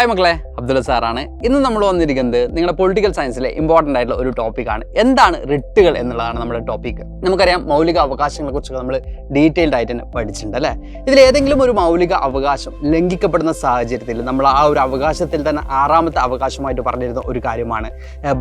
Hi മക്കളെ, അബ്ദുള്ള സാറാണ്. ഇന്ന് നമ്മൾ വന്നിരിക്കുന്നത് നിങ്ങളുടെ പൊളിറ്റിക്കൽ സയൻസിലെ ഇമ്പോർട്ടൻ്റ് ആയിട്ടുള്ള ഒരു ടോപ്പിക്കാണ്. എന്താണ് റിട്ടുകൾ എന്നുള്ളതാണ് നമ്മുടെ ടോപ്പിക്ക്. നമുക്കറിയാം, മൗലിക അവകാശങ്ങളെ കുറിച്ചൊക്കെ നമ്മൾ ഡീറ്റെയിൽഡ് ആയിട്ട് തന്നെ പഠിച്ചിട്ടുണ്ട് അല്ലേ. ഇതിലേതെങ്കിലും ഒരു മൗലിക അവകാശം ലംഘിക്കപ്പെടുന്ന സാഹചര്യത്തിൽ നമ്മൾ ആ ഒരു അവകാശത്തിൽ തന്നെ ആറാമത്തെ അവകാശമായിട്ട് പറഞ്ഞിരുന്ന ഒരു കാര്യമാണ്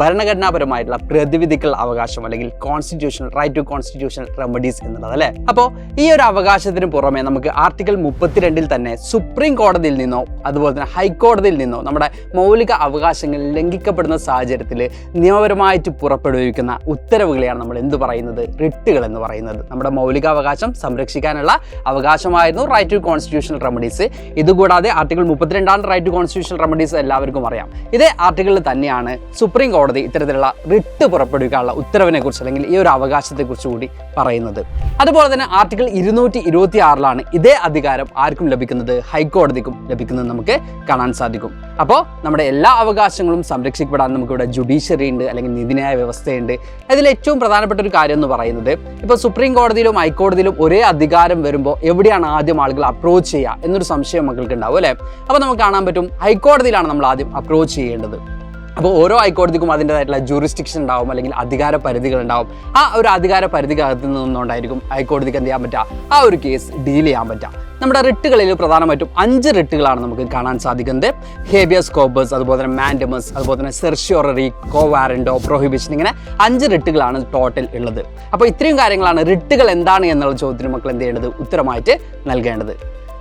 ഭരണഘടനാപരമായിട്ടുള്ള പ്രതിവിധികൾ അവകാശം, അല്ലെങ്കിൽ constitutional right to constitutional remedies എന്നുള്ളത് അല്ലേ. അപ്പോൾ ഈ ഒരു അവകാശത്തിന് പുറമെ നമുക്ക് ആർട്ടിക്കിൾ 32 തന്നെ സുപ്രീം കോടതിയിൽ നിന്നോ അതുപോലെ തന്നെ ഹൈക്കോടതിയിൽ നിന്നോ നമ്മുടെ മൗലിക അവകാശങ്ങൾ ലംഘിക്കപ്പെടുന്ന സാഹചര്യത്തിൽ നിയമപരമായിട്ട് പുറപ്പെടുവിക്കുന്ന ഉത്തരവുകളെയാണ് നമ്മൾ എന്ത് പറയുന്നത്, റിട്ടുകൾ എന്ന് പറയുന്നത്. നമ്മുടെ മൗലികാവകാശം സംരക്ഷിക്കാനുള്ള അവകാശമായിരുന്നു റൈറ്റ് ടു കോൺസ്റ്റിറ്റ്യൂഷണൽ റെമഡീസ്. ഇതുകൂടാതെ article 32 right to constitutional remedies എല്ലാവർക്കും അറിയാം. ഇതേ ആർട്ടിക്കിളിൽ തന്നെയാണ് സുപ്രീം കോടതി ഇത്തരത്തിലുള്ള റിട്ട് പുറപ്പെടുവിക്കാനുള്ള ഉത്തരവിനെ കുറിച്ച്, അല്ലെങ്കിൽ ഈ ഒരു അവകാശത്തെക്കുറിച്ച് കൂടി പറയുന്നത്. അതുപോലെ തന്നെ ആർട്ടിക്കിൾ 226 ഇതേ അധികാരം ആർക്കും ലഭിക്കുന്നത്, ഹൈക്കോടതിക്കും ലഭിക്കുന്നത് നമുക്ക് കാണാൻ സാധിക്കും. അപ്പോൾ നമ്മുടെ എല്ലാ അവകാശങ്ങളും സംരക്ഷിക്കപ്പെടാൻ നമുക്കിവിടെ ജുഡീഷ്യറി ഉണ്ട്, അല്ലെങ്കിൽ നീതിന്യായ വ്യവസ്ഥയുണ്ട്. അതിൽ ഏറ്റവും പ്രധാനപ്പെട്ട ഒരു കാര്യം എന്ന് പറയുന്നത്, ഇപ്പോൾ സുപ്രീം കോടതിയിലും ഹൈക്കോടതിയിലും ഒരേ അധികാരം വരുമ്പോൾ എവിടെയാണ് ആദ്യം ആളുകൾ അപ്രോച്ച് ചെയ്യുക എന്നൊരു സംശയം മക്കൾക്ക് ഉണ്ടാവും അല്ലേ. അപ്പോൾ നമുക്ക് കാണാൻ പറ്റും, ഹൈക്കോടതിയിലാണ് നമ്മൾ ആദ്യം അപ്രോച്ച് ചെയ്യേണ്ടത്. അപ്പോൾ ഓരോ ഹൈക്കോടതിക്കും അതിൻ്റെതായിട്ടുള്ള ജൂറിസ്ഡിക്ഷൻ ഉണ്ടാവും, അല്ലെങ്കിൽ അധികാര പരിധികൾ ഉണ്ടാവും. ആ ഒരു അധികാര പരിധിക്കകത്ത് നിന്നുകൊണ്ടായിരിക്കും ഹൈക്കോടതിക്ക് എന്ത് ചെയ്യാൻ പറ്റുക, ആ ഒരു കേസ് ഡീൽ ചെയ്യാൻ പറ്റുക. നമ്മുടെ റിട്ടുകളിൽ പ്രധാനമായിട്ടും 5 റിട്ടുകളാണ് നമുക്ക് കാണാൻ സാധിക്കുന്നത്. ഹേബിയസ് കോർപ്പസ്, അതുപോലെ തന്നെ മാൻഡമസ്, അതുപോലെ തന്നെ സെർഷ്യോററി, കോവാറൻഡോ, പ്രൊഹിബിഷൻ, ഇങ്ങനെ 5 റിട്ടുകളാണ് ടോട്ടൽ ഉള്ളത്. അപ്പോൾ ഇത്രയും കാര്യങ്ങളാണ് റിട്ടുകൾ എന്താണ് എന്നുള്ള ചോദ്യത്തിന് മക്കൾ എന്ത് ചെയ്യേണ്ടത്, ഉത്തരമായിട്ട് നൽകേണ്ടത്.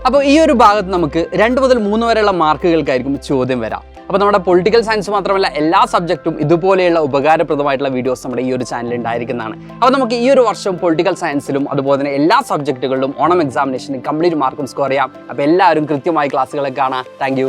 അപ്പോൾ ഈ ഒരു ഭാഗത്ത് നമുക്ക് 2 മുതൽ 3 വരെയുള്ള മാർക്കുകൾക്കായിരിക്കും ചോദ്യം വരാം. അപ്പോൾ നമ്മുടെ പൊളിറ്റിക്കൽ സയൻസ് മാത്രമല്ല, എല്ലാ സബ്ജക്റ്റും ഇതുപോലെയുള്ള ഉപകാരപ്രദമായിട്ടുള്ള വീഡിയോസ് നമ്മുടെ ഈ ഒരു ചാനലിൽ ഉണ്ടായിരിക്കുന്നതാണ്. അപ്പോൾ നമുക്ക് ഈ ഒരു വർഷം പൊളിറ്റിക്കൽ സയൻസിലും അതുപോലെ തന്നെ എല്ലാ സബ്ജക്റ്റുകളിലും ഓണം എക്സാമിനേഷന് കംപ്ലീറ്റ് മാർക്കും സ്കോർ ചെയ്യാം. അപ്പോൾ എല്ലാവരും കൃത്യമായി ക്ലാസ്സുകളൊക്കെ കാണാം. താങ്ക്